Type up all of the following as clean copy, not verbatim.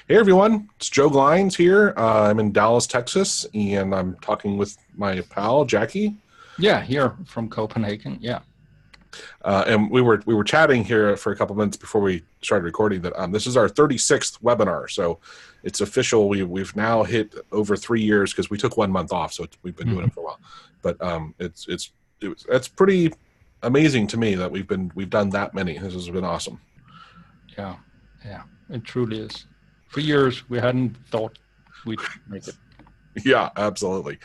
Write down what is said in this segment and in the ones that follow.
Hey everyone, it's Joe Glines here. I'm in Dallas, Texas, and I'm talking with my pal Jackie. Yeah, here from Copenhagen. Yeah. And we were chatting here for a couple minutes before we started recording that this is our 36th webinar, so it's official. We've now hit over 3 years because we took 1 month off, so we've been doing it for a while. But it's pretty amazing to me that we've done that many. This has been awesome. Yeah, it truly is. 3 years we hadn't thought we'd make it. Yeah, absolutely.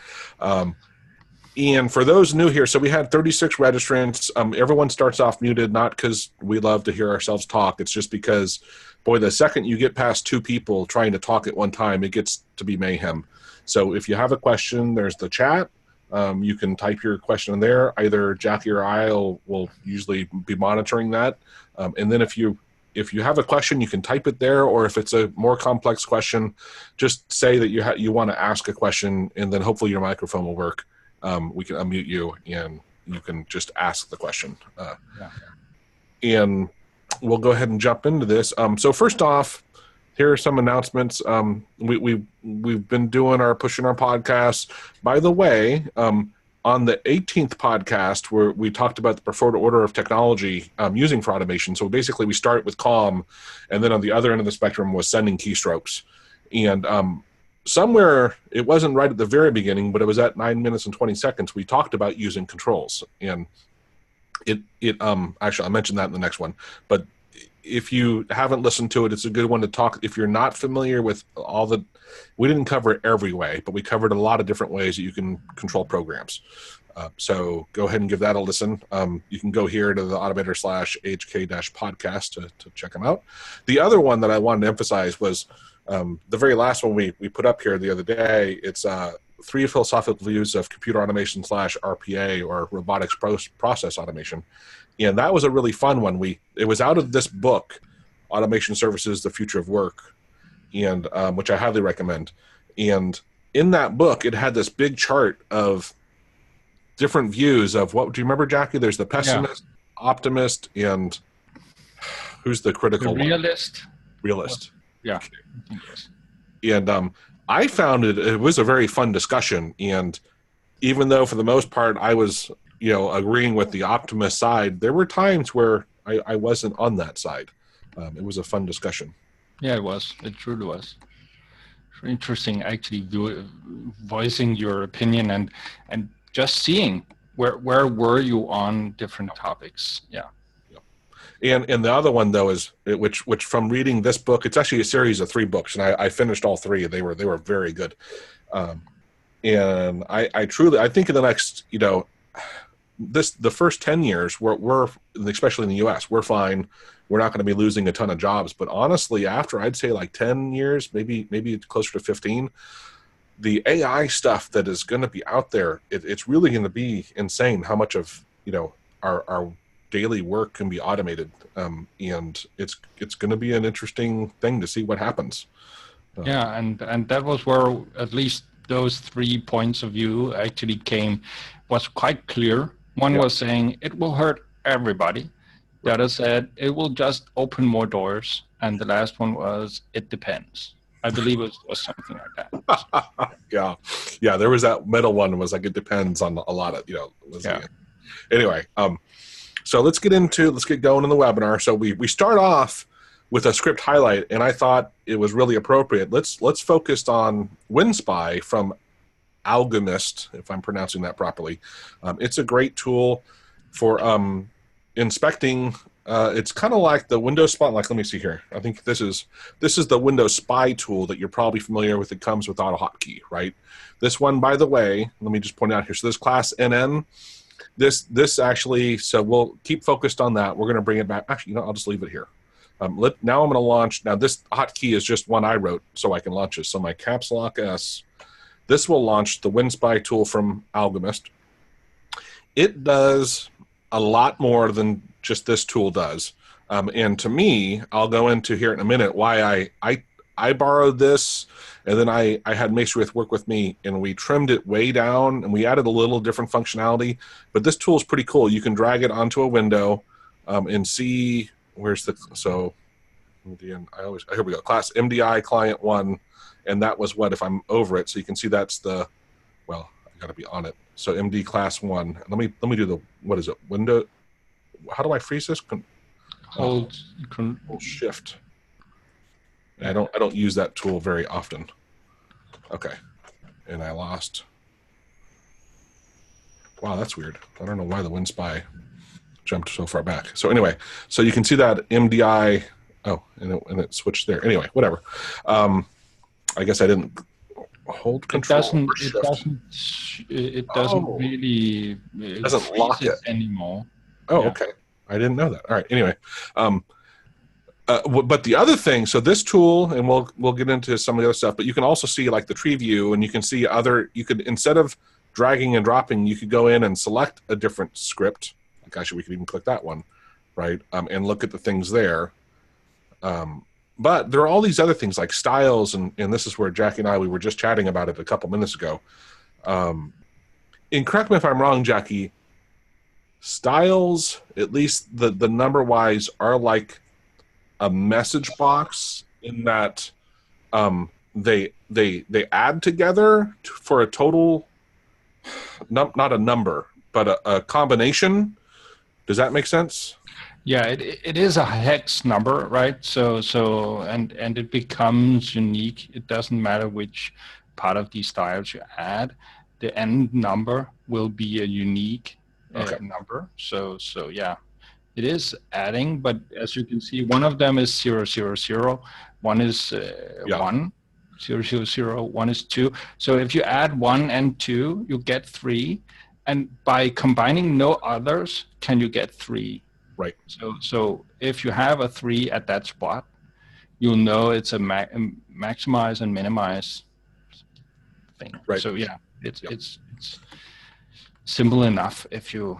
And for those new here, so we had 36 registrants. Everyone starts off muted, not because we love to hear ourselves talk. It's just because, boy, the second you get past 2 people trying to talk at one time, it gets to be mayhem. So if you have a question, there's the chat. You can type your question in there. Either Jackie or I will usually be monitoring that. And then if you have a question, you can type it there, or if it's a more complex question, just say that you want to ask a question, and then hopefully your microphone will work. We can unmute you, and you can just ask the question. And we'll go ahead and jump into this. So first off, here are some announcements. We've been pushing our podcasts. By the way, on the 18th podcast, where we talked about the preferred order of technology using for automation. So basically, we start with COM, and then on the other end of the spectrum was sending keystrokes. And somewhere, it wasn't right at the very beginning, but it was at 9 minutes and 20 seconds, we talked about using controls. And actually, I'll mention that in the next one. But if you haven't listened to it, it's a good one to talk. If you're not familiar with we didn't cover every way, but we covered a lot of different ways that you can control programs. So go ahead and give that a listen. You can go here to the Automator/AHK-podcast to check them out. The other one that I wanted to emphasize was the very last one we put up here the other day. It's 3 philosophical views of computer automation /RPA, or robotics process automation. And that was a really fun one. It was out of this book, Automation Services, The Future of Work, and which I highly recommend. And in that book, it had this big chart of different views of what. Do you remember, Jackie? There's the pessimist, optimist, and who's the critical one? Realist. Realist. Yeah. Okay. And I found it was a very fun discussion. And even though for the most part I was, agreeing with the optimist side, there were times where I wasn't on that side. It was a fun discussion. Yeah, it was. It truly was. Interesting, actually, voicing your opinion and just seeing where were you on different topics. Yeah. And the other one though is which from reading this book, it's actually a series of 3 books, and I finished all 3. They were very good. And I think in the next, the first 10 years, we're especially in the U.S., we're fine. We're not going to be losing a ton of jobs. But honestly, after I'd say like 10 years, maybe closer to 15, the AI stuff that is going to be out there, it's really going to be insane how much of our daily work can be automated, and it's going to be an interesting thing to see what happens. Yeah, and that was where at least those 3 points of view actually was quite clear. One was saying it will hurt everybody. The other said it will just open more doors, and the last one was it depends. I believe it was something like that. Yeah. There was that middle one was like it depends on a lot of Anyway, so let's get going in the webinar. So we start off with a script highlight, and I thought it was really appropriate. Let's focus on WindSpy from Alchemist, if I'm pronouncing that properly. It's a great tool for inspecting. It's kind of like the Windows Spy. Let me see here. I think this is the Windows Spy tool that you're probably familiar with. It comes with AutoHotkey, right? This one, by the way, let me just point out here. So this class NN, this actually. So we'll keep focused on that. We're going to bring it back. Actually, I'll just leave it here. Now I'm going to launch. Now this hotkey is just one I wrote, so I can launch this. So my caps lock S. This will launch the WindSpy tool from Alchemist. It does a lot more than just this tool does. And to me, I'll go into here in a minute why I borrowed this, and then I had Masewith work with me, and we trimmed it way down, and we added a little different functionality. But this tool is pretty cool. You can drag it onto a window and see where's the. So MDN, here we go. Class MDI client 1, and that was what if I'm over it. So you can see that's the, well, I got to be on it. So MD class 1. Let me do the, what is it? Window. How do I freeze this? Hold shift. I don't use that tool very often. Okay, and I lost. Wow, that's weird. I don't know why the WindSpy jumped so far back. So anyway, so you can see that MDI. Oh, and it switched there. Anyway, whatever. I guess I didn't hold control. It doesn't really doesn't lock it anymore. Oh, yeah. Okay. I didn't know that. All right. Anyway, but the other thing, so this tool, and we'll get into some of the other stuff, but you can also see like the tree view, and you can see you could, instead of dragging and dropping, you could go in and select a different script. Like actually, we could even click that one, right? And look at the things there. But there are all these other things like styles, and this is where Jackie and I, we were just chatting about it a couple minutes ago. And correct me if I'm wrong, Jackie, styles, at least the number wise, are like a message box in that they add together for a total, not a number, but a combination. Does that make sense? Yeah, it is a hex number, right? So and it becomes unique. It doesn't matter which part of these styles you add. The end number will be a unique number. So yeah, it is adding, but as you can see, one of them is 0, 0, 0. One is 1, 0, 0, 0. One is 2. So if you add 1 and 2, you get 3. And by combining no others, can you get 3? Right. So if you have a 3 at that spot, you'll know it's a maximize and minimize thing. Right. So yeah, it's simple enough if you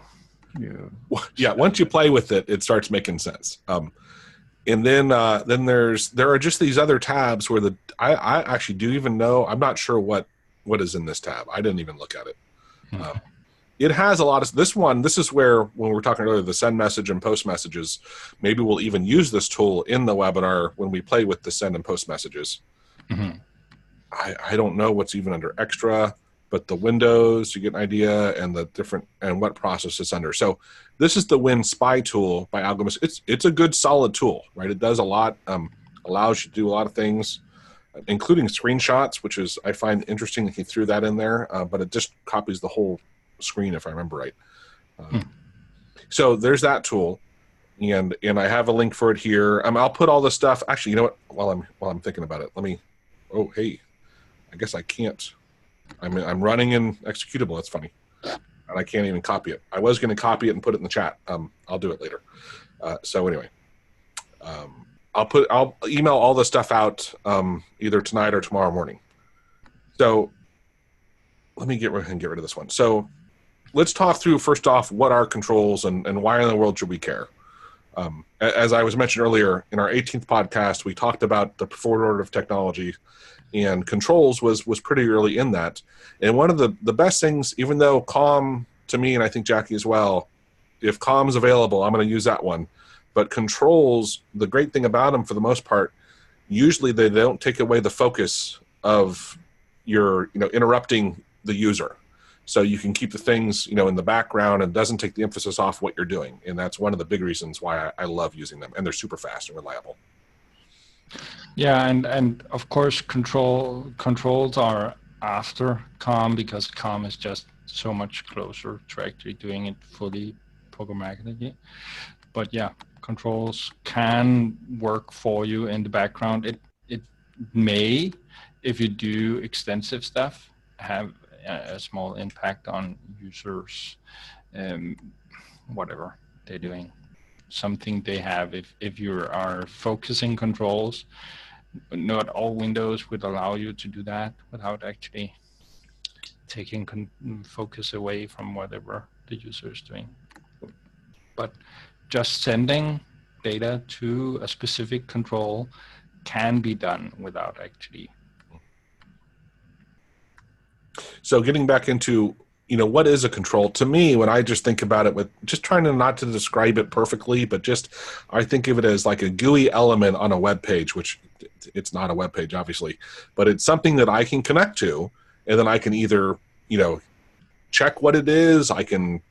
yeah, once you play with it, it starts making sense. And then there are just these other tabs where I actually do even know, I'm not sure what is in this tab. I didn't even look at it. It has a lot of this is where, when we were talking earlier, the send message and post messages, maybe we'll even use this tool in the webinar when we play with the send and post messages. Mm-hmm. I don't know what's even under extra, but the windows, you get an idea, and the different, and what process it's under. So this is the WindSpy tool by Algomus. It's a good solid tool, right? It does a lot, allows you to do a lot of things, including screenshots, which is, I find interesting that he threw that in there, but it just copies the whole screen, if I remember right. So there's that tool, and I have a link for it here. I'll put all the stuff. Actually, you know what? While I'm thinking about it, let me. Oh, hey, I guess I can't. I'm running in executable. That's funny, and I can't even copy it. I was going to copy it and put it in the chat. I'll do it later. So anyway, I'll email all the stuff out either tonight or tomorrow morning. So let me get rid of this one. So let's talk through, first off, what are controls and why in the world should we care? As I was mentioned earlier, in our 18th podcast, we talked about the forward order of technology, and controls was pretty early in that. And one of the best things, even though COM, to me, and I think Jackie as well, if COM is available, I'm going to use that one. But controls, the great thing about them for the most part, usually they don't take away the focus of your, interrupting the user. So you can keep the things, in the background, and doesn't take the emphasis off what you're doing. And that's one of the big reasons why I love using them. And they're super fast and reliable. Yeah, and of course, controls are after COM, because COM is just so much closer to actually doing it fully programmatically. But yeah, controls can work for you in the background. It may, if you do extensive stuff, have a small impact on users, whatever they're doing. Something they have, if you are focusing controls, not all windows would allow you to do that without actually taking focus away from whatever the user is doing. But just sending data to a specific control can be done without actually. So getting back into, what is a control? To me, when I just think about it, with just trying to not to describe it perfectly, but just I think of it as like a GUI element on a web page, which it's not a web page, obviously, but it's something that I can connect to, and then I can either, check what it is. I can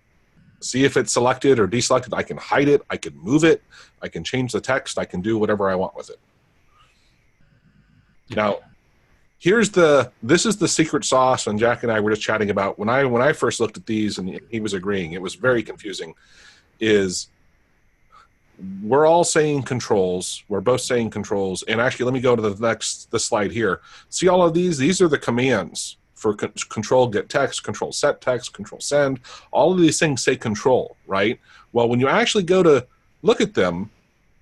see if it's selected or deselected. I can hide it. I can move it. I can change the text. I can do whatever I want with it. Now, this is the secret sauce, and Jack and I were just chatting about when I first looked at these, and he was agreeing, it was very confusing, is we're all saying controls. We're both saying controls. And actually, let me go to the slide here. See all of these? These are the commands for control get text, control set text, control send. All of these things say control, right? Well, when you actually go to look at them,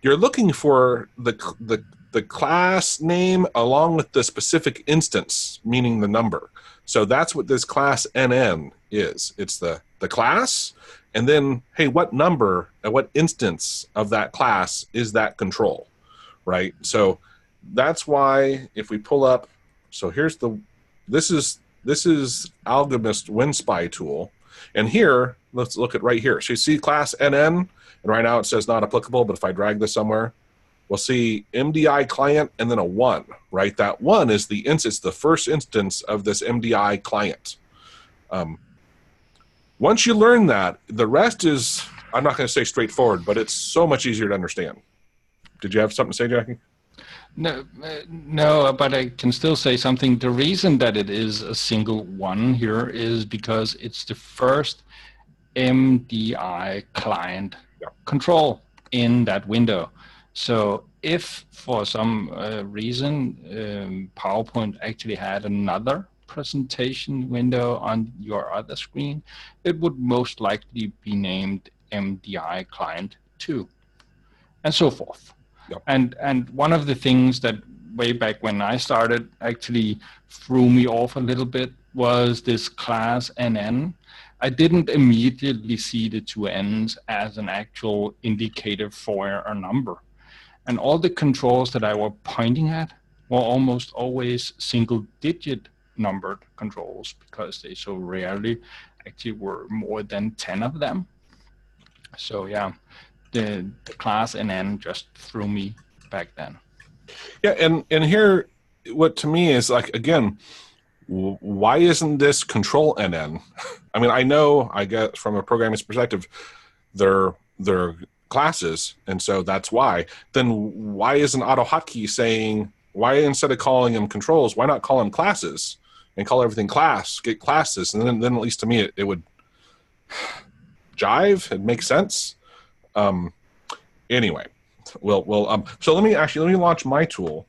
you're looking for the class name along with the specific instance, meaning the number. So that's what this class NN is. It's the class, and then, hey, what number and what instance of that class is that control, right? So that's why if we pull up, so this is Alchemist WindSpy tool, and here, let's look at right here. So you see class NN, and right now it says not applicable, but if I drag this somewhere, we'll see MDI client and then a 1, right? That 1 is the first instance of this MDI client. Once you learn that, the rest is, I'm not going to say straightforward, but it's so much easier to understand. Did you have something to say, Jackie? No, but I can still say something. The reason that it is a single 1 here is because it's the first MDI client control in that window. So if for some reason PowerPoint actually had another presentation window on your other screen, it would most likely be named MDI client 2, and so forth. Yep. And one of the things that way back when I started actually threw me off a little bit was this class NN. I didn't immediately see the 2 N's as an actual indicator for a number. And all the controls that I were pointing at were almost always single-digit numbered controls because they so rarely actually were more than 10 of them. So yeah, the class NN just threw me back then. Yeah, and here, what to me is like, again, why isn't this control NN? I mean, I get from a programming's perspective, they're classes, and so that's why. Then why isn't AutoHotkey saying, why instead of calling them controls, why not call them classes and call everything class, get classes, and then at least to me it would jive, it makes sense. Anyway, so let me launch my tool.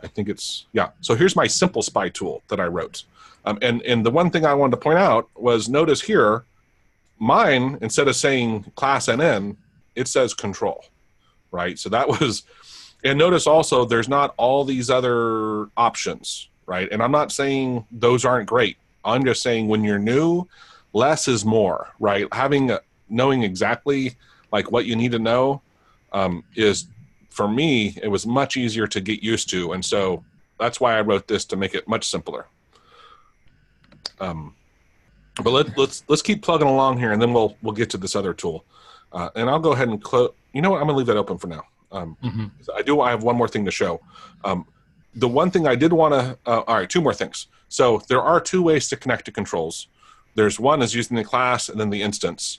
I think it's, yeah. So here's my simple spy tool that I wrote. And the one thing I wanted to point out was, notice here, mine, instead of saying class NN, it says control, right? So that was, and notice also there's not all these other options, right? And I'm not saying those aren't great. I'm just saying when you're new, less is more, right? Knowing exactly like what you need to know is, for me, it was much easier to get used to. And so that's why I wrote this, to make it much simpler. But let's keep plugging along here, and then we'll get to this other tool. And I'll go ahead and close. You know what? I'm going to leave that open for now. I have one more thing to show. The one thing I did want to, all right, 2 more things. So there are 2 ways to connect to controls. There's one is using the class and then the instance,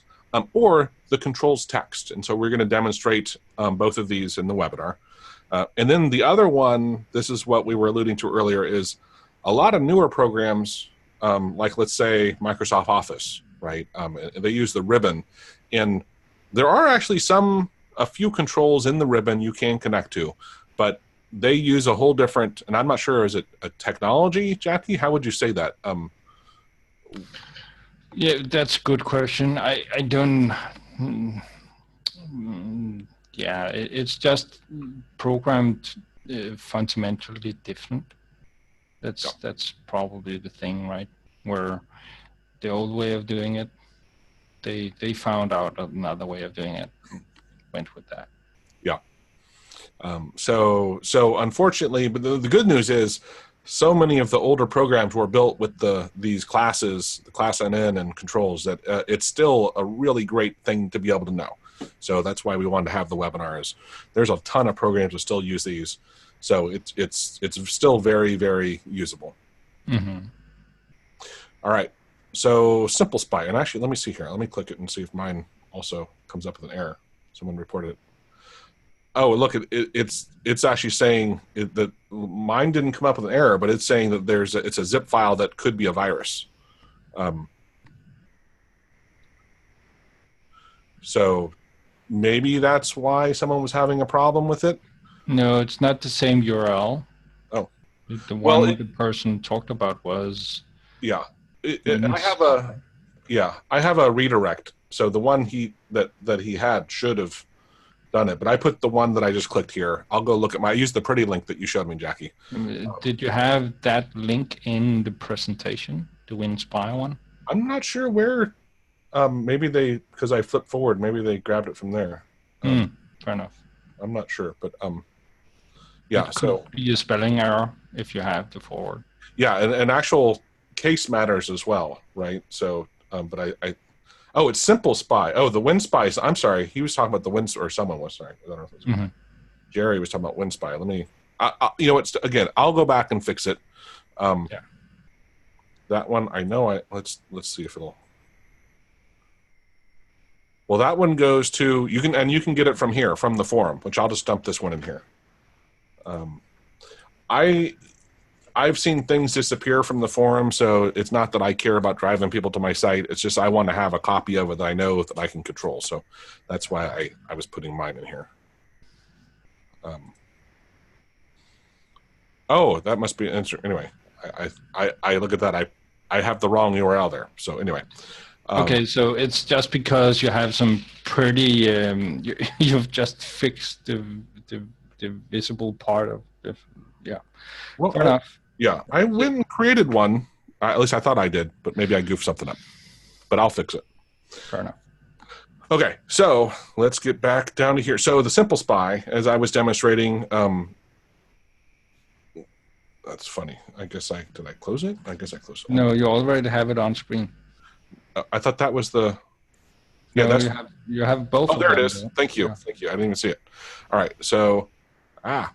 or the controls text. And so we're going to demonstrate both of these in the webinar. And then the other one, this is what we were alluding to earlier, is a lot of newer programs, like let's say Microsoft Office, right? They use the ribbon, and there are actually a few controls in the ribbon you can connect to, but they use a whole different, and I'm not sure, is it a technology, Jackie? How would you say that? Yeah, that's a good question. I don't, yeah, it's just programmed fundamentally different. That's probably the thing, right? Where the old way of doing it, they found out another way of doing it and went with that. Yeah. So unfortunately, but the good news is so many of the older programs were built with these classes, the class NN and controls, that it's still a really great thing to be able to know. So that's why we wanted to have the webinars. There's a ton of programs that still use these, so it's still very, very usable. Mm-hmm. All right, so Simple Spy, and actually, let me see here. Let me click it and see if mine also comes up with an error. Someone reported it. Oh, look, it's actually saying that mine didn't come up with an error, but it's saying that it's a zip file that could be a virus. So maybe that's why someone was having a problem with it. No, it's not the same URL. Oh, the one the person talked about was I have a redirect. So the one that he had should have done it, but I put the one that I just clicked here. I'll go look at I used the pretty link that you showed me, Jackie. Did you have that link in the presentation, the WindSpy one? I'm not sure where. Maybe because I flipped forward, maybe they grabbed it from there. Fair enough. I'm not sure, but yeah. It could be a spelling error if you have the forward. Yeah, and actual case matters as well, right? So, but oh, it's Simple Spy. Oh, the WindSpy. I'm sorry, he was talking about the WindSpy, or someone was. Sorry, I don't know if it was Jerry was talking about WindSpy. Let me. You know what? Again, I'll go back and fix it. That one I know. Let's see if it'll. Well, that one goes to you can get it from here, from the forum, which I'll just dump this one in here. I've seen things disappear from the forum, so it's not that I care about driving people to my site. It's just I want to have a copy of it that I know that I can control. So that's why I was putting mine in here. Oh, that must be an answer. Anyway, I look at that. I have the wrong URL there. So anyway. Okay, so it's just because you have some pretty you've just fixed the visible part of the Well, fair enough. Yeah, I went and created one. At least I thought I did, but maybe I goofed something up. But I'll fix it. Fair enough. Okay, so let's get back down to here. So the Simple Spy, as I was demonstrating, that's funny. Did I close it? I guess I closed it. No, you already have it on screen. I thought that was the. Yeah, no, you have both. Oh, there it is. Though. Thank you. Thank you. I didn't even see it. All right. So, all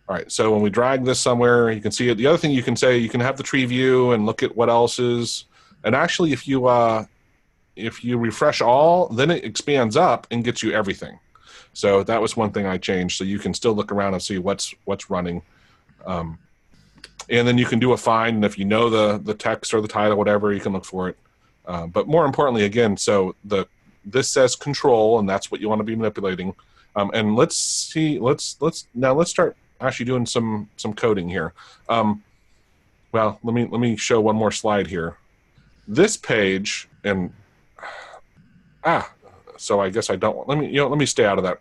right. So when we drag this somewhere, you can see it. The other thing you can say, you can have the tree view and look at what else is. And actually, if you refresh all, then it expands up and gets you everything. So that was one thing I changed. So you can still look around and see what's running. And then you can do a find. And if you know the text or the title, whatever, you can look for it. But more importantly, again, so this says control, and that's what you want to be manipulating. And let's see. Let's start actually doing some coding here. Well, let me show one more slide here. This page and so I guess I don't want. Let me stay out of that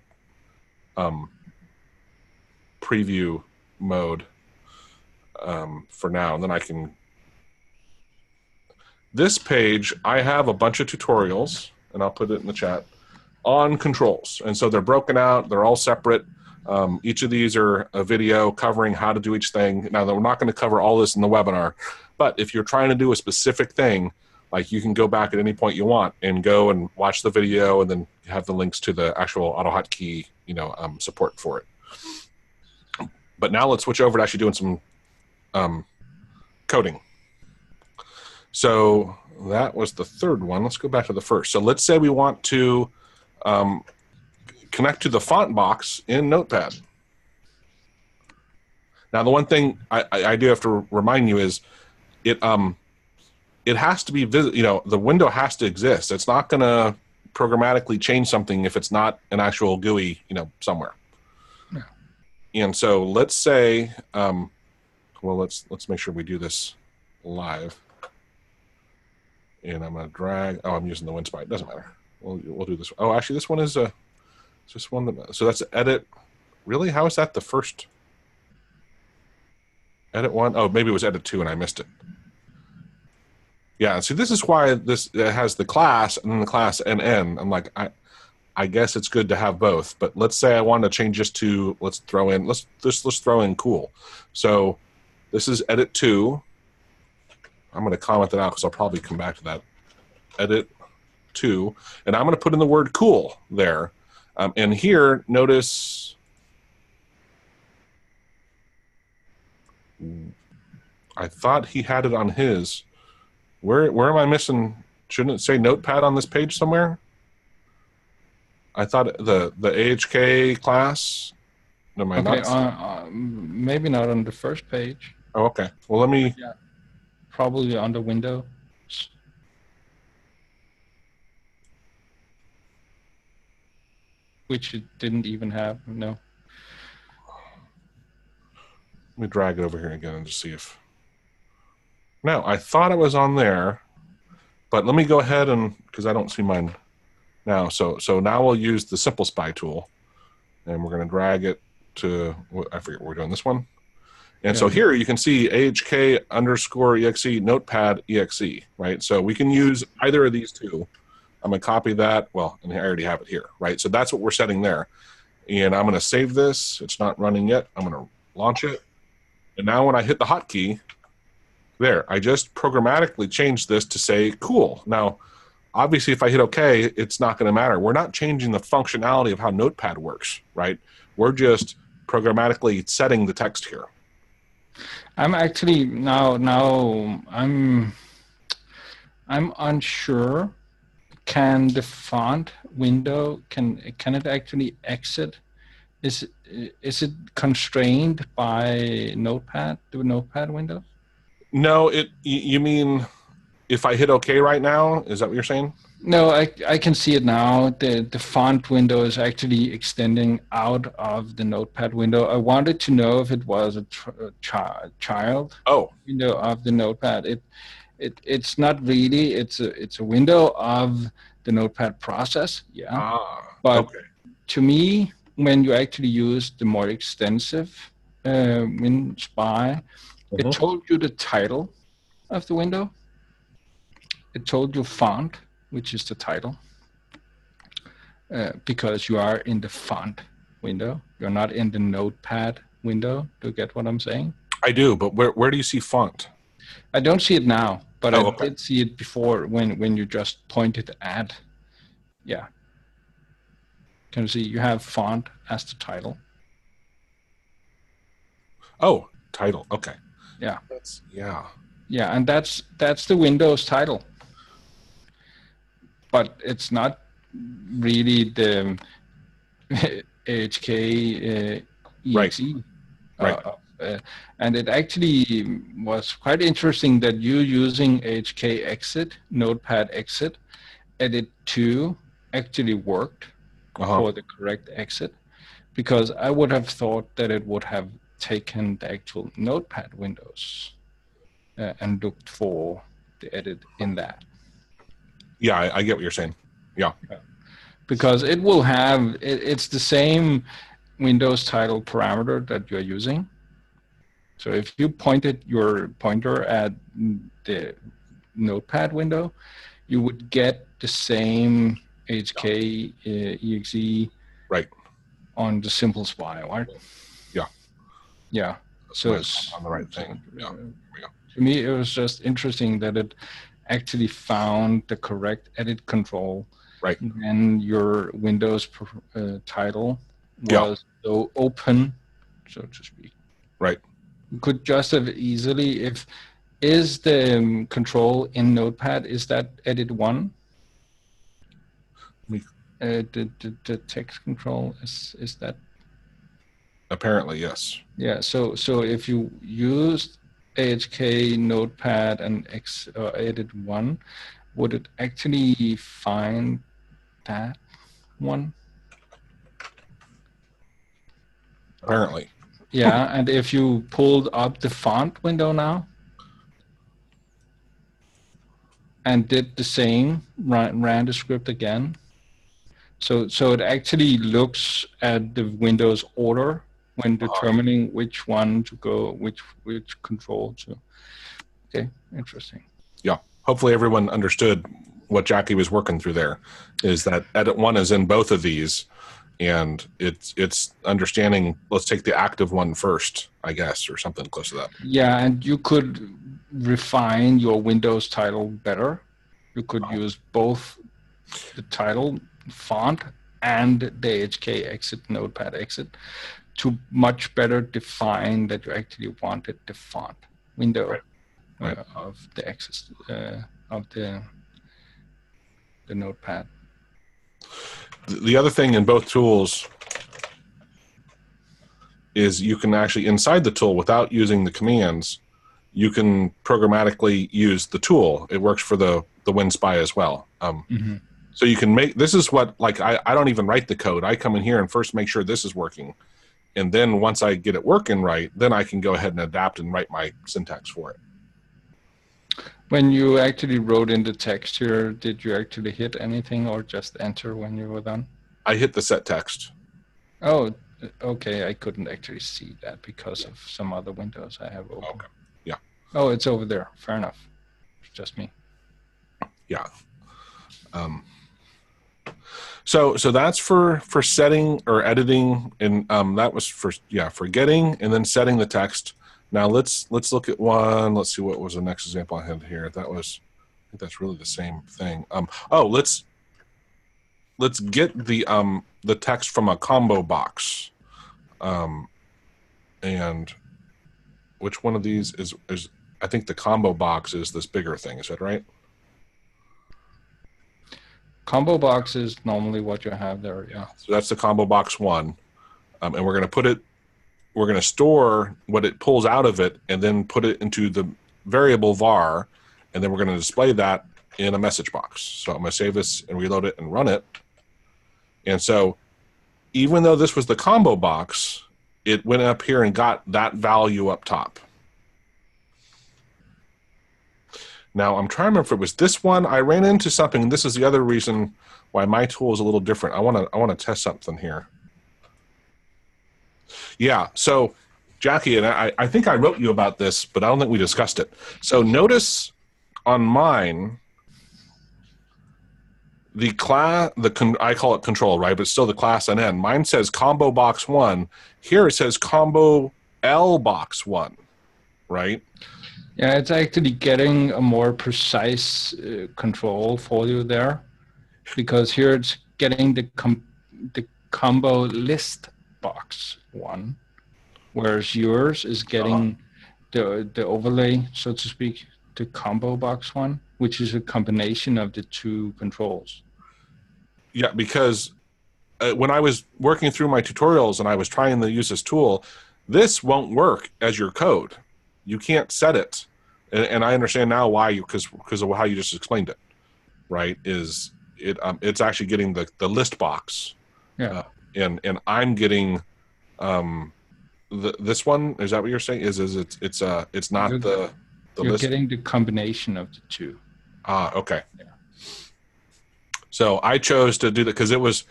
preview mode for now, and then I can. This page, I have a bunch of tutorials, and I'll put it in the chat, on controls. And so they're broken out. They're all separate. Each of these are a video covering how to do each thing. Now, we're not going to cover all this in the webinar, but if you're trying to do a specific thing, like you can go back at any point you want and go and watch the video, and then have the links to the actual AutoHotkey, support for it. But now let's switch over to actually doing some coding. So that was the third one. Let's go back to the first. So let's say we want to connect to the font box in Notepad. Now, the one thing I do have to remind you is it has to be visible. The window has to exist. It's not going to programmatically change something if it's not an actual GUI, somewhere. Yeah. And so let's say, well, let's make sure we do this live. And I'm going to drag. Oh, I'm using the WindSpy. It doesn't matter. We'll do this. Oh, actually, this one is just one. So that's edit. Really? How is that the first? Edit one? Oh, maybe it was edit two and I missed it. Yeah. See, this is why this has the class and then the class NN. I'm like, I guess it's good to have both. But let's say I want to change this to let's throw in cool. So This is edit 2. I'm going to comment that out because I'll probably come back to that. Edit 2. And I'm going to put in the word cool there. And here, notice I thought he had it on his. Where am I missing? Shouldn't it say notepad on this page somewhere? I thought the AHK class. Am I Okay, not? maybe not on the first page. Oh, okay. Well, let me. Yeah, probably on the window. Which it didn't even have. No. Let me drag it over here again and just see if. No, I thought it was on there, but let me go ahead and because I don't see mine now. So now we'll use the Simple Spy tool, and we're going to drag it to. I forget what we're doing. This one. And so here you can see AHK _exe notepad exe, right? So we can use either of these two. I'm going to copy that. Well, and I already have it here, right? So that's what we're setting there. And I'm going to save this. It's not running yet. I'm going to launch it. And now when I hit the hotkey, there, I just programmatically changed this to say cool. Now, obviously, if I hit OK, it's not going to matter. We're not changing the functionality of how Notepad works, right? We're just programmatically setting the text here. I'm actually now I'm unsure. Can the font window can it actually exit? Is it constrained by Notepad, the Notepad window? No, you mean if I hit OK right now? Is that what you're saying? No, I can see it now. The font window is actually extending out of the Notepad window. I wanted to know if it was a child window of the Notepad. It's not really. It's a window of the Notepad process. Yeah, but to me, when you actually use the more extensive WindSpy, it told you the title of the window. It told you font, which is the title, because you are in the font window. You're not in the Notepad window. Do you get what I'm saying? I do, but where do you see font? I don't see it now, but I did see it before when you just pointed at. Yeah. Can you see you have font as the title? Oh, title. Okay. Yeah. Yeah, and that's the Windows title. But it's not really the AHK exe. Right. And it actually was quite interesting that you using AHK exit, Notepad exit, edit 2 actually worked for the correct exit, because I would have thought that it would have taken the actual Notepad windows and looked for the edit in that. Yeah, I get what you're saying. Yeah. Because it will have, it's the same Windows title parameter that you're using. So if you pointed your pointer at the Notepad window, you would get the same AHK exe on the Simple Spy, right? Yeah. So it's on the right thing. Yeah. To me, it was just interesting that it actually found the correct edit control. Right. And your Windows title was so open, so to speak. Right. You could just have easily, is the control in Notepad, is that edit 1? The text control, is that? Apparently, yes. Yeah, so if you used AHK Notepad and edit 1, would it actually find that one? Apparently. Yeah, and if you pulled up the font window now and did the same, ran the script again, so it actually looks at the Windows order when determining which one to go, which control to. Okay, interesting. Yeah, hopefully everyone understood what Jackie was working through there, is that edit 1 is in both of these. and it's understanding. Let's take the active one first, I guess, or something close to that. Yeah, and you could refine your Windows title better. You could use both the title font and the AHK exit, Notepad exit, to much better define that you actually wanted the font window of the access of the Notepad. The other thing in both tools is you can actually, inside the tool, without using the commands, you can programmatically use the tool. It works for the WindSpy as well. So you can make, this is what, like, I don't even write the code. I come in here and first make sure this is working. And then once I get it working right, then I can go ahead and adapt and write my syntax for it. When you actually wrote in the text here, did you actually hit anything or just enter when you were done? I hit the set text. Oh, okay. I couldn't actually see that because of some other windows I have open. Okay. Yeah. Oh, it's over there. Fair enough. It's just me. Yeah. So that's for setting or editing, and that was for getting and then setting the text. Now let's look at one. Let's see, what was the next example I had here. That was, I think that's really the same thing. Let's get the text from a combo box. And which one of these is I think the combo box is this bigger thing. Is that right? Combo box is normally what you have there, yeah. So that's the combo box one. And we're going to put it, we're going to store what it pulls out of it and then put it into the variable var, and then we're going to display that in a message box. So I'm going to save this and reload it and run it. And so even though this was the combo box, it went up here and got that value up top. Now, I'm trying to remember if it was this one. I ran into something, and this is the other reason why my tool is a little different. I want to test something here. Yeah, so Jackie, and I think I wrote you about this, but I don't think we discussed it. So notice on mine, the class, I call it control, right? But it's still the class and N. Mine says combo box 1. Here it says combo L box 1, right? Yeah, it's actually getting a more precise control for you there, because here it's getting the combo list box 1, whereas yours is getting the overlay, so to speak, the combo box 1, which is a combination of the two controls. Yeah, because when I was working through my tutorials and I was trying to use this tool, this won't work as your code. You can't set it, and I understand now why, because of how you just explained it, right? Is it? It's actually getting the list box, yeah, and I'm getting this one. Is that what you're saying? It's not the you're list? getting the combination of the two. Ah, okay. Yeah. So I chose to do that because it was,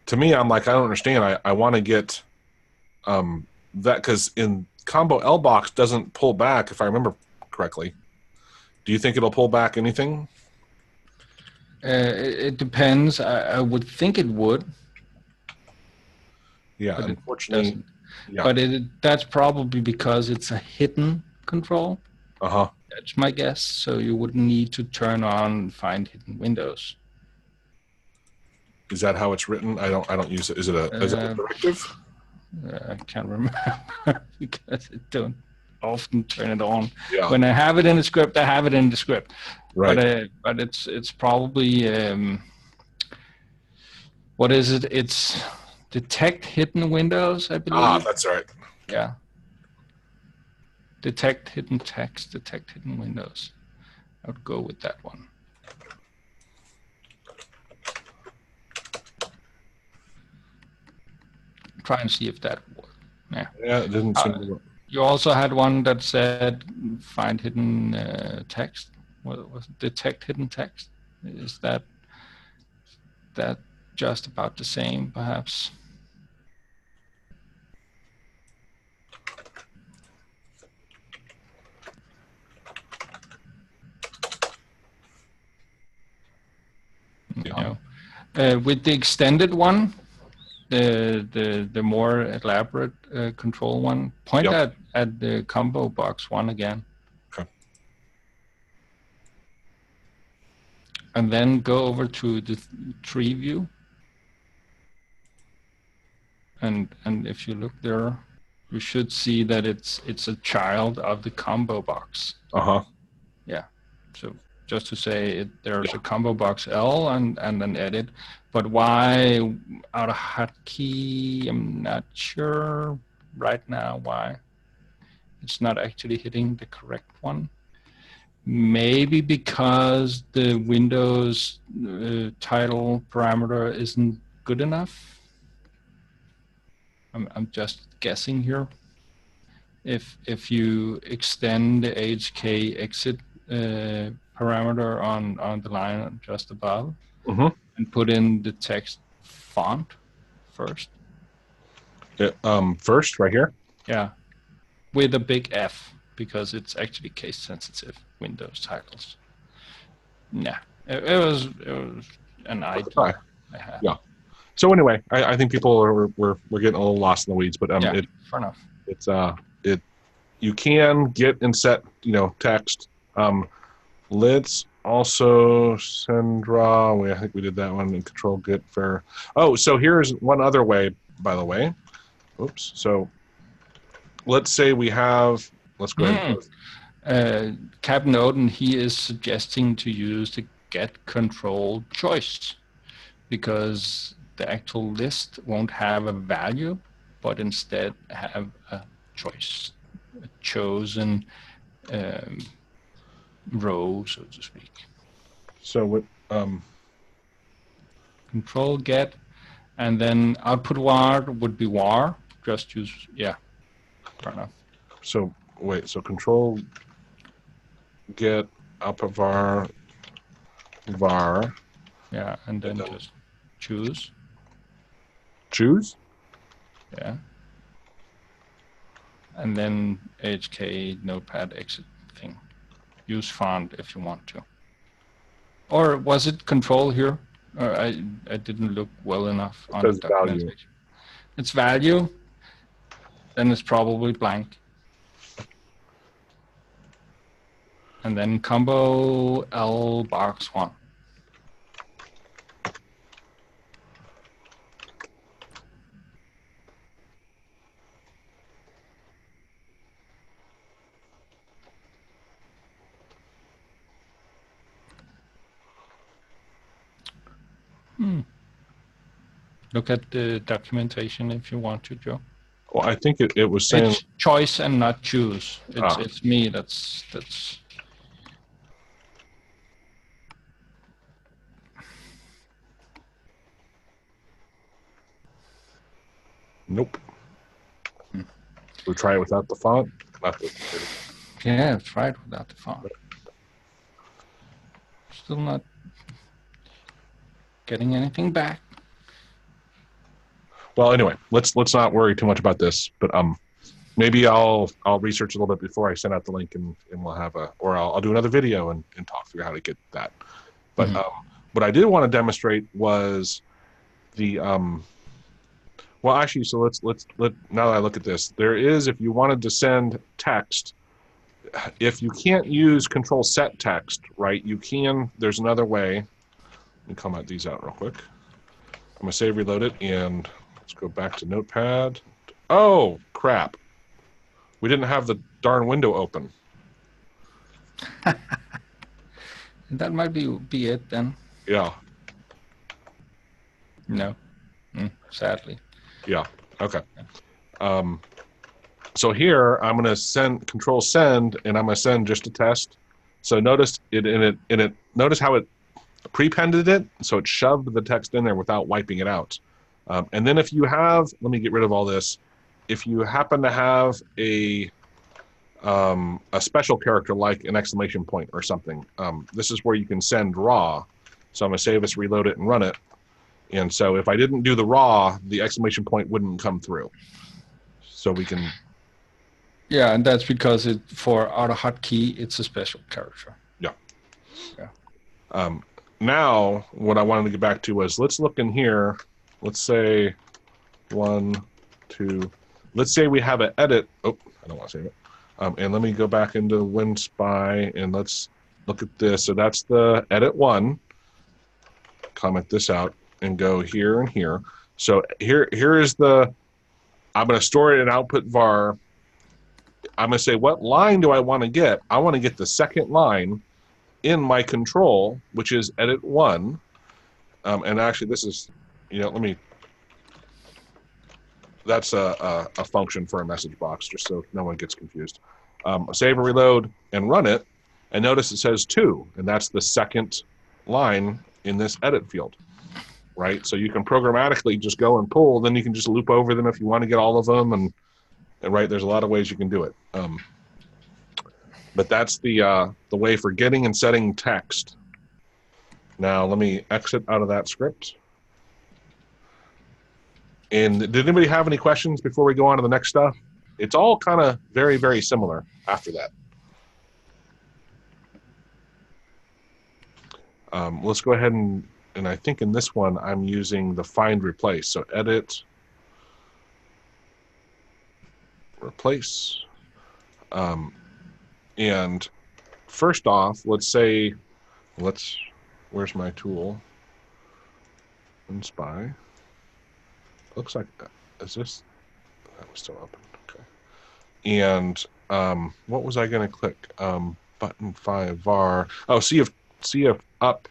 to me, I'm like, I don't understand. I want to get that, because in combo L box doesn't pull back, if I remember correctly. Do you think it'll pull back anything? It depends. I would think it would. Yeah, but unfortunately. Yeah. But that's probably because it's a hidden control. That's my guess. So you would need to turn on find hidden windows. Is that how it's written? I don't use it. Is it a directive? I can't remember because I don't often turn it on. Yeah. When I have it in the script, I have it in the script. Right. But it's probably what is it? It's detect hidden windows, I believe. Ah, that's right. Yeah. Detect hidden text, detect hidden windows. I would go with that one. Try and see if that worked. Yeah. Yeah, it didn't seem to work. You also had one that said find hidden text. What was it? Detect hidden text? Is that just about the same, perhaps? Yeah. With the extended one, the more elaborate control one, point Yep. at the combo box one again. Okay. And then go over to the tree view. And if you look there, you should see that it's a child of the combo box. Uh-huh. Yeah. So just to say there's a combo box L and an edit, but why AutoHotkey? I'm not sure right now why it's not actually hitting the correct one. Maybe because the Windows title parameter isn't good enough. I'm just guessing here. If you extend the AHK exit parameter on the line just above, and put in the text font first. First, right here. Yeah, with a big F because it's actually case sensitive Windows titles. Yeah, it was an idea I had. Yeah. So anyway, I think people we're getting a little lost in the weeds, but fair enough. It's you can get and set text. Let's also send raw. I think we did that one in control get fair. Oh, so here's one other way, by the way. Oops. So let's say we have. Let's go ahead. Cap Noden, he is suggesting to use the get control choice because the actual list won't have a value, but instead have a choice, a chosen row, so to speak. So what? Control get, and then output var would be var. Just use fair enough. So wait, so control get output var. Yeah, and then just choose. Choose. Yeah. And then AHK notepad exit thing. Use font if you want to. Or was it control here? Or I didn't look well enough on the documentation. Value. It's value. Then it's probably blank. And then combo L box 1. Look at the documentation if you want to, Joe. Well, I think it was saying it's choice and not choose. It's me that's. Nope. We'll try it without the font. Yeah, try it without the font. Still not getting anything back. Well, anyway, let's not worry too much about this. But maybe I'll research a little bit before I send out the link, and we'll have I'll do another video and talk through how to get that. But what I did want to demonstrate was the well, actually, so let's now that I look at this, there is, if you wanted to send text, if you can't use control set text, right, you can, there's another way. Let me comment these out real quick. I'm gonna save, reload it, and let's go back to Notepad. Oh, crap. We didn't have the darn window open. That might be it then. Yeah. No. Sadly. Yeah. Okay. So here I'm going to send control send, and I'm going to send just a test. So notice notice how it prepended it, so it shoved the text in there without wiping it out. And then if you have, let me get rid of all this. If you happen to have a special character like an exclamation point or something, this is where you can send raw. So I'm going to save this, reload it, and run it. And so if I didn't do the raw, the exclamation point wouldn't come through. So we can... Yeah, and that's because for AutoHotkey, it's a special character. Yeah. Yeah. Now, what I wanted to get back to was, let's look in here. Let's say 1, 2. Let's say we have an edit. Oh, I don't want to save it. And let me go back into WindSpy and let's look at this. So that's the edit 1. Comment this out and go here and here. So here is the, I'm going to store it in output var. I'm going to say, what line do I want to get? I want to get the second line in my control, which is edit 1. And actually, this is, that's a function for a message box, just so no one gets confused. Save and reload and run it. And notice it says 2, and that's the second line in this edit field, right? So you can programmatically just go and pull, then you can just loop over them if you want to get all of them, and right, there's a lot of ways you can do it. But that's the way for getting and setting text. Now let me exit out of that script. And did anybody have any questions before we go on to the next stuff? It's all kind of very, very similar after that. Let's go ahead and I think in this one I'm using the find replace. So edit, replace. And first off, let's say, where's my tool? WindSpy. Looks like, is this, that was still open, okay. And what was I going to click? Button 5 var, oh, see if up,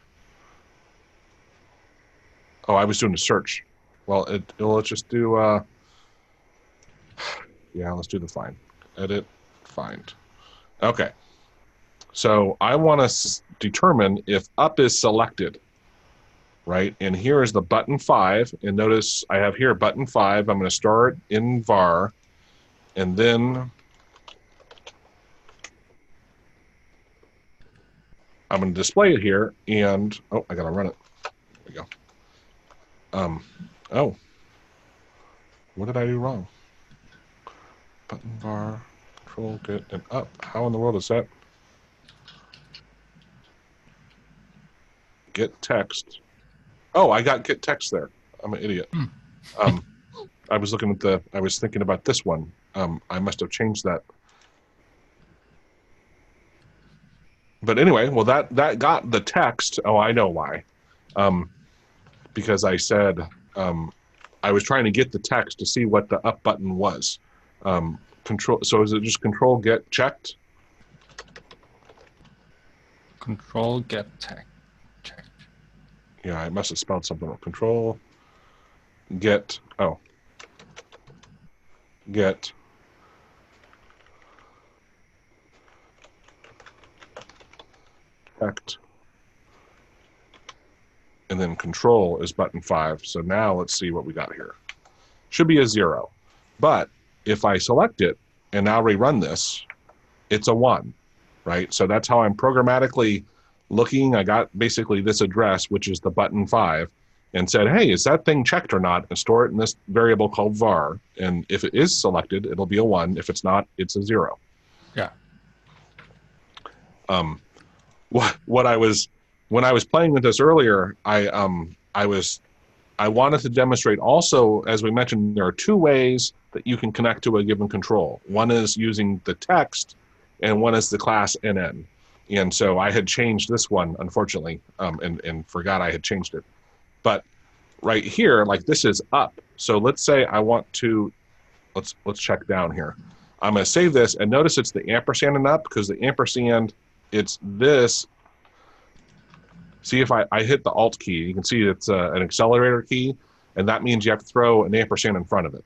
oh, I was doing a search. Well, let's just do, yeah, let's do the find. Edit, find. Okay, so I want to determine if up is selected, right? And here is the button 5, and notice I have here button 5. I'm going to start in var, and then I'm going to display it here, and oh, I got to run it. There we go. Oh, what did I do wrong? Button var, control, get, and up. How in the world is that? Get text. Oh, I got get text there. I'm an idiot. I was looking at I was thinking about this one. I must have changed that. But anyway, well, that got the text. Oh, I know why. Because I said I was trying to get the text to see what the up button was. Control. So is it just control get checked? Control get checked. Yeah, I must have spelled something wrong. Control get, oh, get checked, and then control is button 5. So now let's see what we got here. Should be a 0, but if I select it and now rerun this, it's a 1, right? So that's how I'm programmatically looking. I got basically this address, which is the button 5, and said, hey, is that thing checked or not? And store it in this variable called var. And if it is selected, it'll be a 1. If it's not, it's a 0. Yeah. When I was playing with this earlier, I wanted to demonstrate also, as we mentioned, there are 2 ways that you can connect to a given control. One is using the text, and one is the class NN. And so I had changed this one, unfortunately, and forgot I had changed it. But right here, like this is up. So let's say I want to, let's check down here. I'm going to save this, and notice it's the ampersand and up, because the ampersand, it's this. See if I hit the Alt key, you can see it's an accelerator key, and that means you have to throw an ampersand in front of it.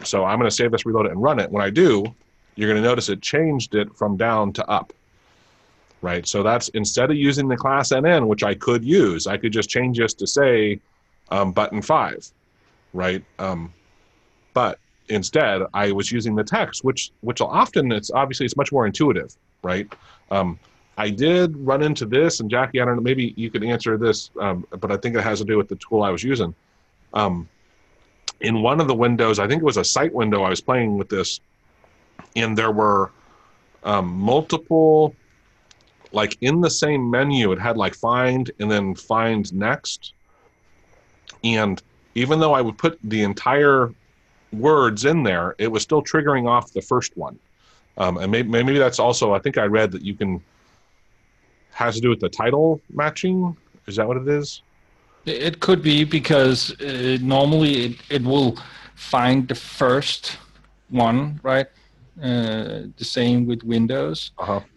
So I'm going to save this, reload it, and run it. When I do, you're going to notice it changed it from down to up. Right, so that's, instead of using the class NN, which I could use, I could just change this to say button 5, right? But instead, I was using the text, which often it's much more intuitive, right? I did run into this, and Jackie, I don't know, maybe you could answer this, but I think it has to do with the tool I was using. In one of the windows, I think it was a site window, I was playing with this, and there were multiple, like in the same menu, it had like find and then find next. And even though I would put the entire words in there, it was still triggering off the first one. And maybe that's also, I think I read that you can, has to do with the title matching. Is that what it is? It could be because normally it will find the first one, right? The same with Windows.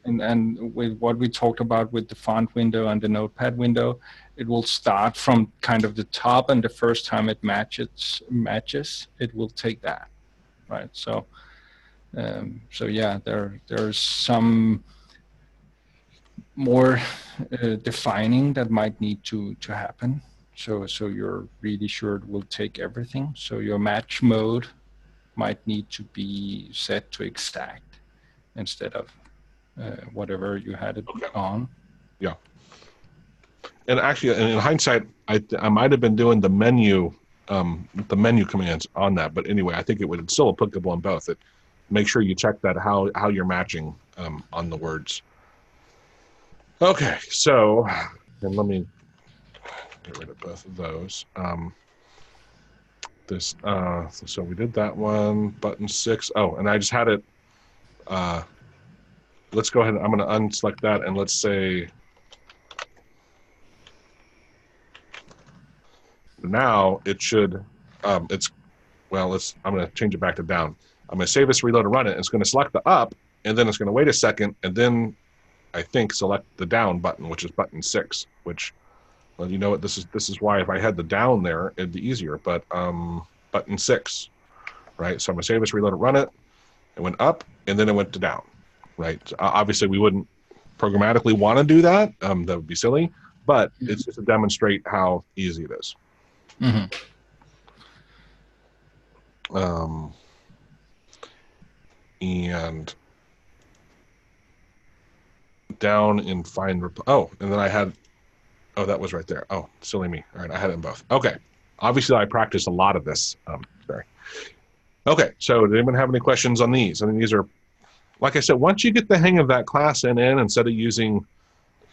And with what we talked about with the font window and the notepad window, it will start from kind of the top, and the first time it matches, it will take that, right? So yeah, there's some more defining that might need to happen. So you're really sure it will take everything. So your match mode might need to be set to exact instead of whatever you had it on. Yeah. And actually, in hindsight, I might have been doing the menu commands on that. But anyway, I think it would still applicable on both. Make sure you check that how you're matching on the words. Okay, so and let me get rid of both of those. So we did that one, button 6. Oh, and I just had it. Let's go ahead. I'm going to unselect that, and let's say now it should. I'm going to change it back to down. I'm going to save this, reload, and run it. It's going to select the up, and then it's going to wait a second, and then I think select the down button, which is button 6. Which, well, you know what? This is why if I had the down there, it'd be easier. But button 6, right? So I'm going to save this, reload, and run it. It went up, and then it went to down, right? Obviously, we wouldn't programmatically want to do that. That would be silly. But it's just to demonstrate how easy it is. Mm-hmm. And down in find and then I had that was right there. Oh, silly me. All right, I had it in both. Okay, obviously I practiced a lot of this. Sorry. Okay, so did anyone have any questions on these? I mean, these are, like I said, once you get the hang of that class in instead of using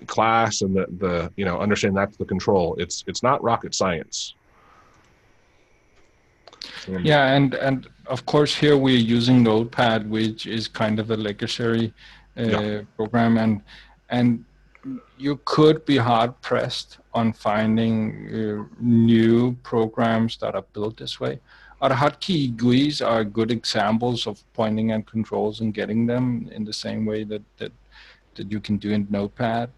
class and the understand that's the control, it's not rocket science. Yeah, and of course here we're using Notepad, which is kind of a legacy program, and you could be hard pressed on finding new programs that are built this way. AutoHotkey GUIs are good examples of pointing and controls and getting them in the same way that you can do in Notepad.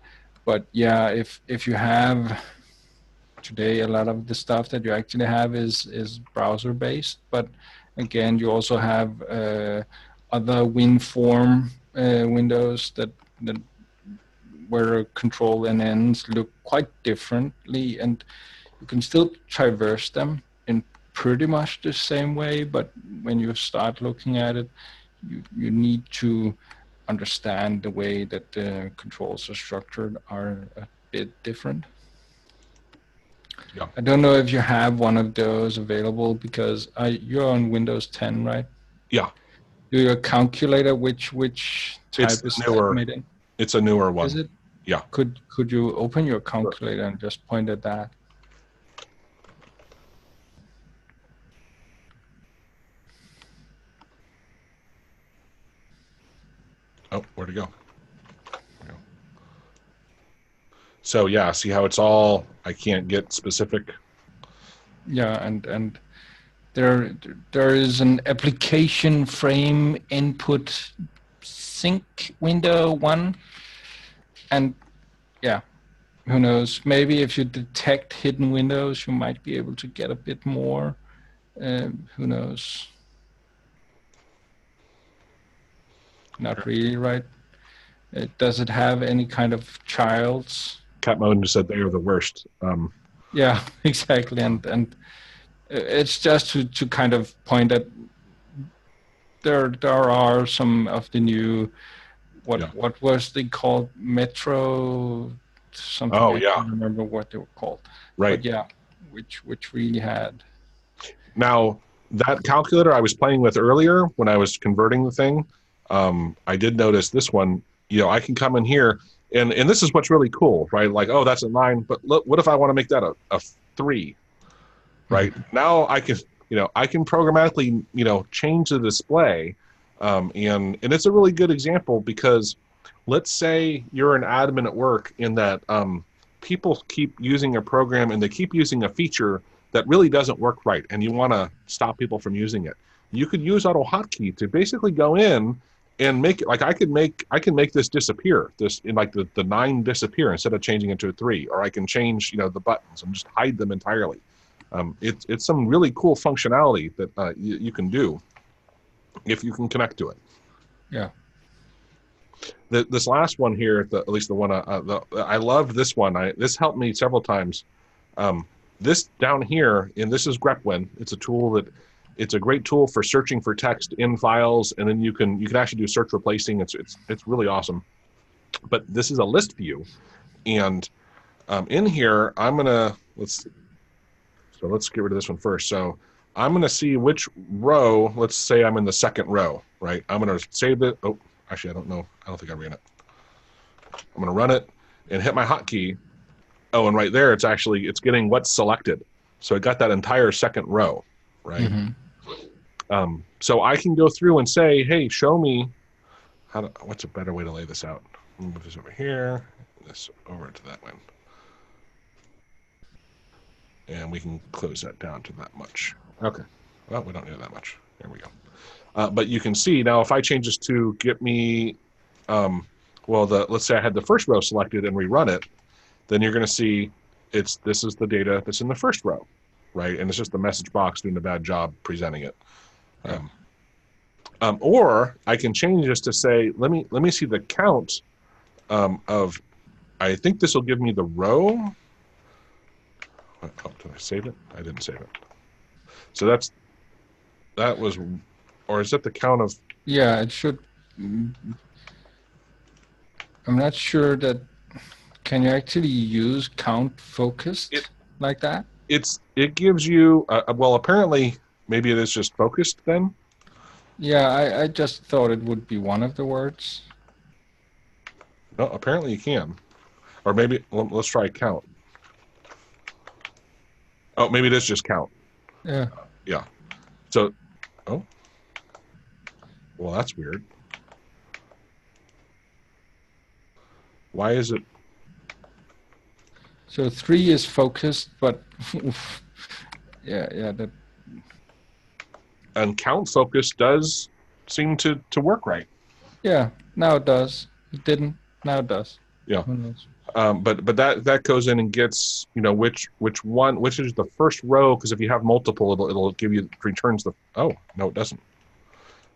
But yeah, if you have today, a lot of the stuff that you actually have is browser based, but again, you also have other WinForm windows that where control and ends look quite differently, and you can still traverse them in pretty much the same way, but when you start looking at it, you need to understand the way that the controls are structured are a bit different. Yeah. I don't know if you have one of those available because you're on Windows 10, right? Yeah. Do your calculator which type is newer, made in? It's a newer one. Is it? Yeah. Could you open your calculator and just point at that? Oh, where'd it go? So yeah, see how it's all, I can't get specific. Yeah, and there is an application frame input sync window 1, and yeah, who knows, maybe if you detect hidden windows you might be able to get a bit more. Who knows? Not really, right? Does it have any kind of childs? Cat Mode said they are the worst. Yeah, exactly, and it's just to kind of point at there are some of the new what was they called, Metro something. Oh, I yeah. can't remember what they were called. Right. But yeah, which really had. Now that calculator I was playing with earlier when I was converting the thing, I did notice this one. I can come in here, and this is what's really cool, right? Like, oh, that's a 9, but look, what if I want to make that a 3? right? Now I can, I can programmatically, change the display. And it's a really good example because let's say you're an admin at work in that people keep using a program and they keep using a feature that really doesn't work right, and you want to stop people from using it. You could use AutoHotkey to basically go in and make it like I can make this disappear, this in like the 9 disappear instead of changing it to a 3, or I can change the buttons and just hide them entirely. It's some really cool functionality that you can do if you can connect to it. Yeah. This last one here, at least the one I love this one. This helped me several times. This down here, and this is grepwin. It's a great tool for searching for text in files, and then you can actually do search replacing. It's really awesome. But this is a list view, and in here let's get rid of this one first. So I'm gonna see which row. Let's say I'm in the 2nd row, right? I'm gonna save it. Oh, actually, I don't know. I don't think I ran it. I'm gonna run it and hit my hotkey. Oh, and right there, it's getting what's selected. So it got that entire 2nd row, right? So I can go through and say, hey, show me what's a better way to lay this out? Move this over here, this over to that one. And we can close that down to that much. Okay. Well, we don't need that much. There we go. But you can see now if I change this to get me, let's say I had the 1st row selected and rerun it, then you're going to see this is the data that's in the 1st row, right? And it's just the message box doing a bad job presenting it. Or I can change this to say, let me see the count of. I think this will give me the row. Oh, did I save it? I didn't save it. So that was, or is that the count of? Yeah, it should. I'm not sure that. Can you actually use count focused like that? It gives you apparently maybe it is just focused then. Yeah, I just thought it would be one of the words. No, apparently you can, or maybe let's try count. Oh, maybe it is just count. Yeah. Yeah. So, well, that's weird. Why is it? So 3 is focused, but yeah, that. And count focus does seem to work right. Yeah, now it does. It didn't. Now it does. Yeah. But that goes in and gets which is the 1st row, because if you have multiple, it'll give you returns the. Oh no, it doesn't.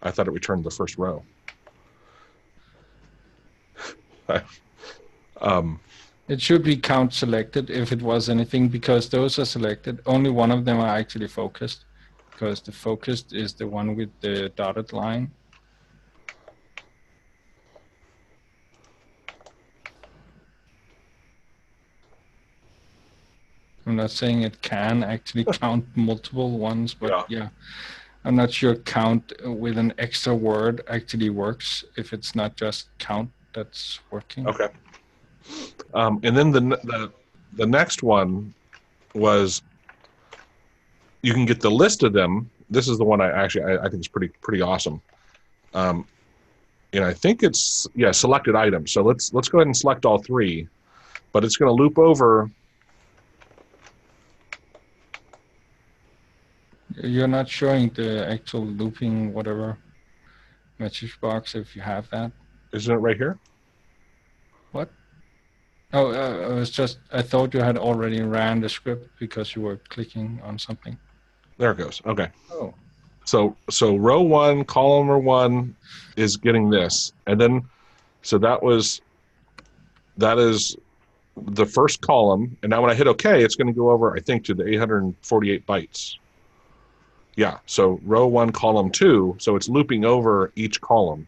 I thought it returned the 1st row. It should be count selected if it was anything, because those are selected. Only one of them are actually focused, because the focused is the one with the dotted line. I'm not saying it can actually count multiple ones, but yeah. I'm not sure count with an extra word actually works if it's not just count that's working. Okay. And then the next one was you can get the list of them. This is the one I think is pretty awesome. And I think it's selected items. So let's go ahead and select all 3, but it's going to loop over. You're not showing the actual looping whatever message box if you have that. Isn't it right here? What? Oh, I thought you had already ran the script because you were clicking on something. There it goes. Okay. Oh. So row 1, column 1 is getting this, and then so that is the 1st column, and now when I hit OK, it's going to go over, I think, to the 848 bytes. Yeah, so row 1, column 2, so it's looping over each column.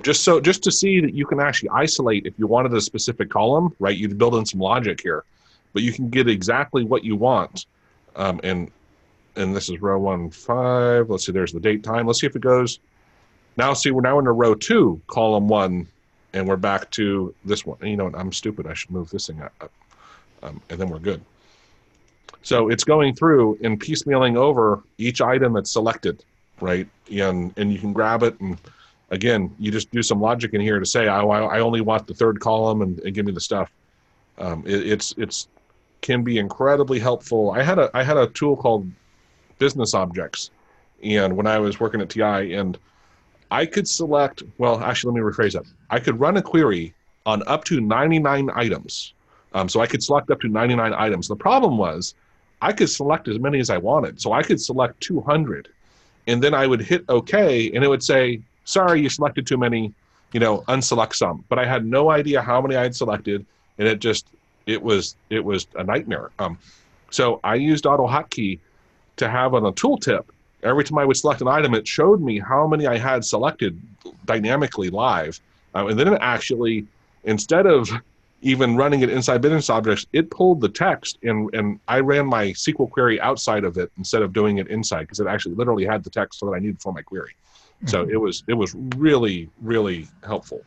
Just to see that you can actually isolate if you wanted a specific column, right? You'd build in some logic here, but you can get exactly what you want. And this is row 1, 5. Let's see, there's the date time. Let's see if it goes. Now, see, we're now in row 2, column 1, and we're back to this one. And you know what? I'm stupid. I should move this thing up. And then we're good. So it's going through and piecemealing over each item that's selected, right? And you can grab it, and again, you just do some logic in here to say, I only want the third column, and give me the stuff. It's can be incredibly helpful. I had a tool called Business Objects, and when I was working at TI, and I could select. Well, actually, let me rephrase that. I could run a query on up to 99 items. So I could select up to 99 items. The problem was I could select as many as I wanted. So I could select 200, and then I would hit OK, and it would say, sorry, you selected too many, unselect some. But I had no idea how many I had selected, and it was a nightmare. So I used AutoHotkey to have on a tooltip. Every time I would select an item, it showed me how many I had selected dynamically live. And then it actually, instead of even running it inside Business Objects, it pulled the text, and I ran my SQL query outside of it instead of doing it inside, because it actually literally had the text that I needed for my query. So it was really, really helpful.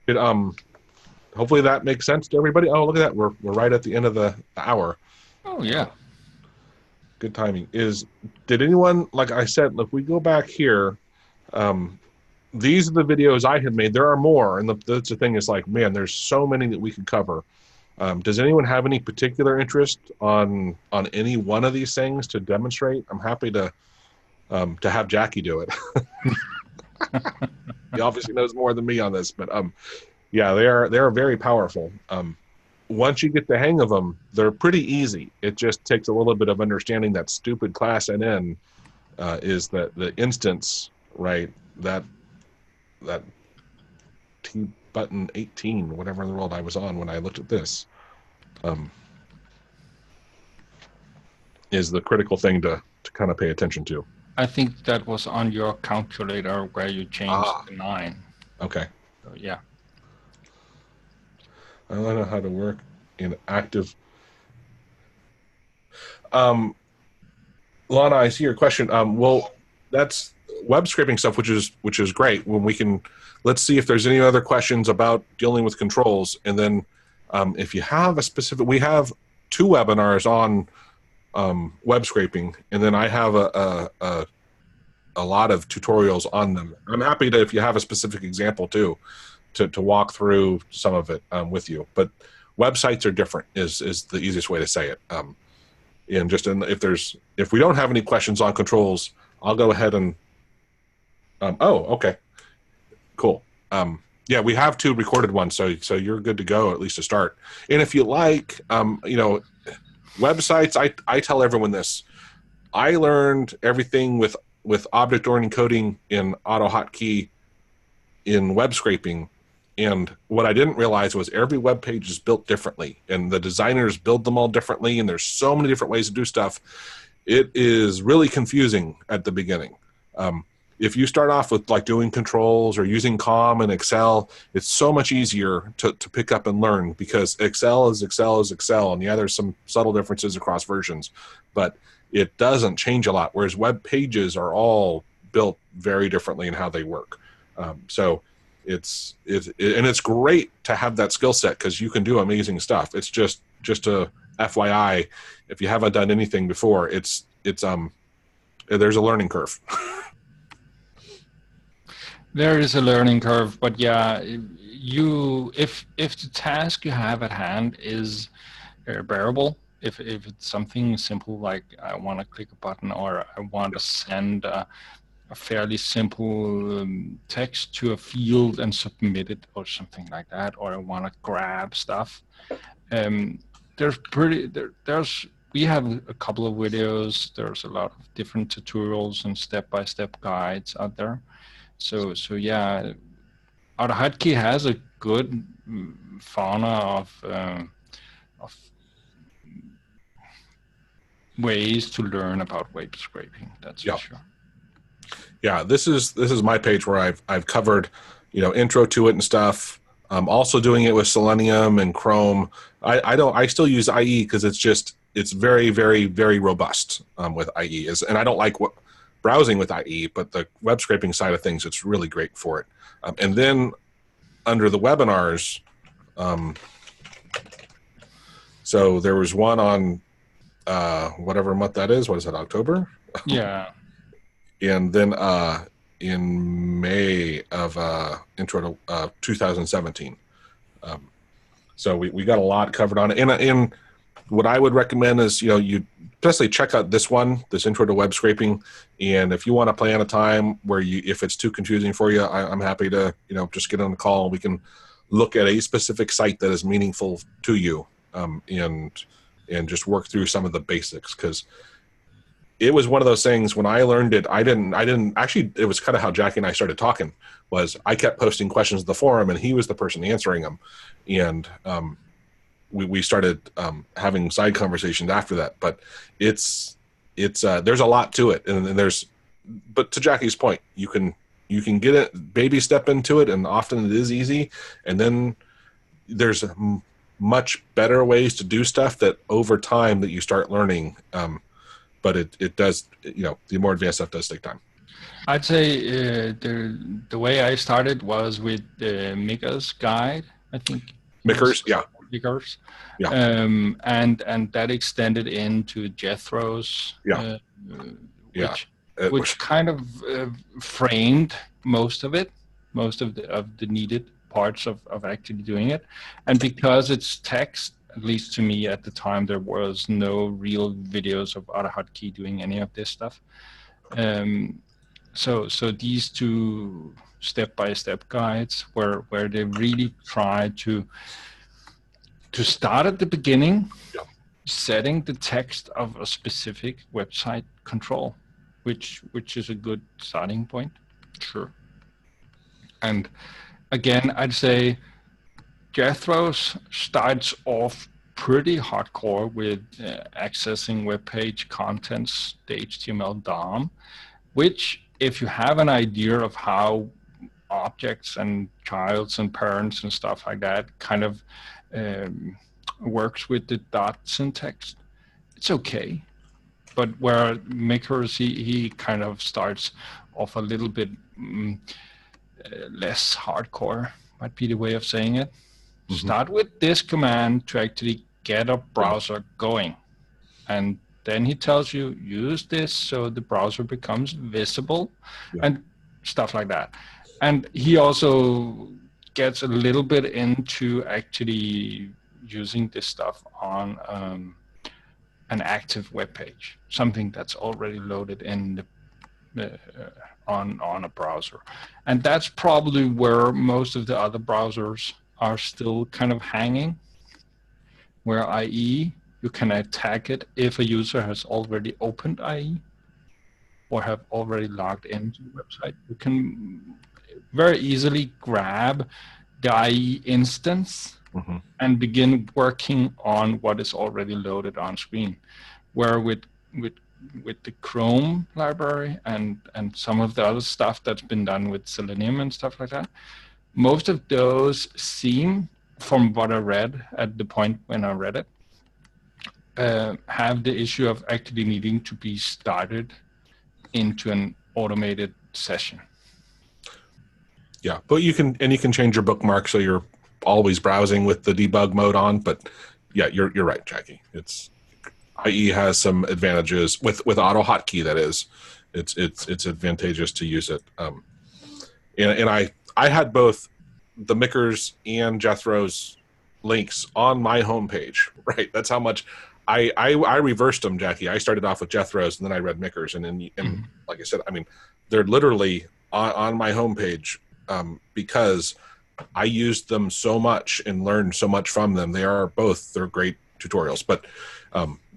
Hopefully that makes sense to everybody. Oh, look at that. We're right at the end of the hour. Oh, yeah. Good timing. Did anyone, like I said, if we go back here, these are the videos I had made. There are more, and that's the thing is, like, man, there's so many that we could cover. Does anyone have any particular interest on any one of these things to demonstrate? I'm happy to have Jackie do it. He obviously knows more than me on this, but yeah, they are very powerful. Once you get the hang of them, they're pretty easy. It just takes a little bit of understanding that stupid class NN is the instance, right? That T button 18, whatever in the world I was on when I looked at this, is the critical thing to kind of pay attention to. I think that was on your calculator where you changed the 9. Okay. So, yeah. I don't know how to work in active. Lana, I see your question. Well, that's web scraping stuff, which is great. When we can, let's see if there's any other questions about dealing with controls, and then if you have a specific, we have 2 webinars on web scraping, and then I have a lot of tutorials on them. I'm happy to, if you have a specific example too, to walk through some of it with you. But websites are different is the easiest way to say it. And just if we don't have any questions on controls, I'll go ahead and oh, okay, cool. Yeah, we have 2 recorded ones, so you're good to go, at least to start. And if you like, websites, I tell everyone this. I learned everything with object-oriented coding in AutoHotkey in web scraping, and what I didn't realize was every web page is built differently, and the designers build them all differently, and there's so many different ways to do stuff. It is really confusing at the beginning. If you start off with like doing controls or using COM and Excel, it's so much easier to pick up and learn, because Excel is Excel, and yeah, there's some subtle differences across versions, but it doesn't change a lot, whereas web pages are all built very differently in how they work. So it's great to have that skill set, because you can do amazing stuff. It's just a FYI, if you haven't done anything before, it's there's a learning curve. There is a learning curve, but yeah, if the task you have at hand is bearable, if it's something simple like I want to click a button, or I want to send a fairly simple text to a field and submit it, or something like that, or I want to grab stuff, we have a couple of videos. There's a lot of different tutorials and step-by-step guides out there. So yeah, AutoHotkey has a good fauna of ways to learn about web scraping. That's for sure. Yeah, this is my page where I've covered, intro to it and stuff. I'm also doing it with Selenium and Chrome. I still use IE because it's very, very, very robust with IE. And I don't like browsing with IE, but the web scraping side of things, it's really great for it. And then under the webinars, So there was one on whatever month that is. What is that? October? Yeah. And then in May of intro to 2017. So we got a lot covered on it. And what I would recommend is, you especially check out this intro to web scraping. And if you want to plan a time where if it's too confusing for you, I'm happy to, just get on the call and we can look at a specific site that is meaningful to you, and just work through some of the basics. Because it was one of those things when I learned it, I didn't actually, it was kind of how Jackie and I started talking, was I kept posting questions to the forum and he was the person answering them. And, we started having side conversations after that, but it's there's a lot to it, and but to Jackie's point, you can get it, baby step into it, and often it is easy, and then there's much better ways to do stuff that over time that you start learning. But it does, the more advanced stuff does take time. I'd say the way I started was with the Mika's guide, I think. Mickers, yeah. Mickers. Yeah. And that extended into Jethro's, which kind of framed most of the needed parts of actually doing it. And because it's text, at least to me at the time, there was no real videos of AutoHotkey doing any of this stuff. So these two step-by-step guides where they really try to start at the beginning, setting the text of a specific website control, which is a good starting point, sure. And again, I'd say Jethro's starts off pretty hardcore with accessing web page contents, the HTML DOM, which if you have an idea of how objects and childs and parents and stuff like that kind of works with the dot syntax, it's okay. But where Makers, he kind of starts off a little bit less hardcore, might be the way of saying it. Mm-hmm. Start with this command to actually get a browser going. And then he tells you, use this so the browser becomes visible and stuff like that. And he also gets a little bit into actually using this stuff on an active web page, something that's already loaded in on a browser. And that's probably where most of the other browsers are still kind of hanging, where IE, you can attack it if a user has already opened IE or have already logged into the website. You can very easily grab the IE instance and begin working on what is already loaded on screen. Where with the Chrome library and some of the other stuff that's been done with Selenium and stuff like that, most of those seem, from what I read at the point when I read it, have the issue of actually needing to be started into an automated session. Yeah, but you can change your bookmark so you're always browsing with the debug mode on. But yeah, you're right, Jackie. IE has some advantages with AutoHotkey. That is, it's advantageous to use it. And I had both the Mickers and Jethro's links on my homepage. Right, that's how much I reversed them, Jackie. I started off with Jethro's and then I read Mickers, and like I said, I mean, they're literally on my homepage because I used them so much and learned so much from them. They're great tutorials. But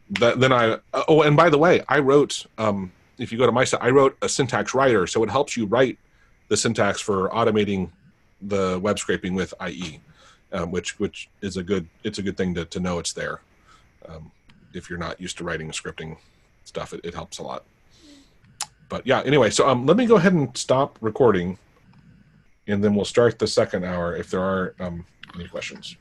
then and by the way, I wrote, if you go to my site, I wrote a syntax writer, so it helps you write the syntax for automating the web scraping with IE, which is a good thing to know it's there. If you're not used to writing scripting stuff, it helps a lot. But yeah, anyway, so let me go ahead and stop recording, and then we'll start the second hour if there are any questions.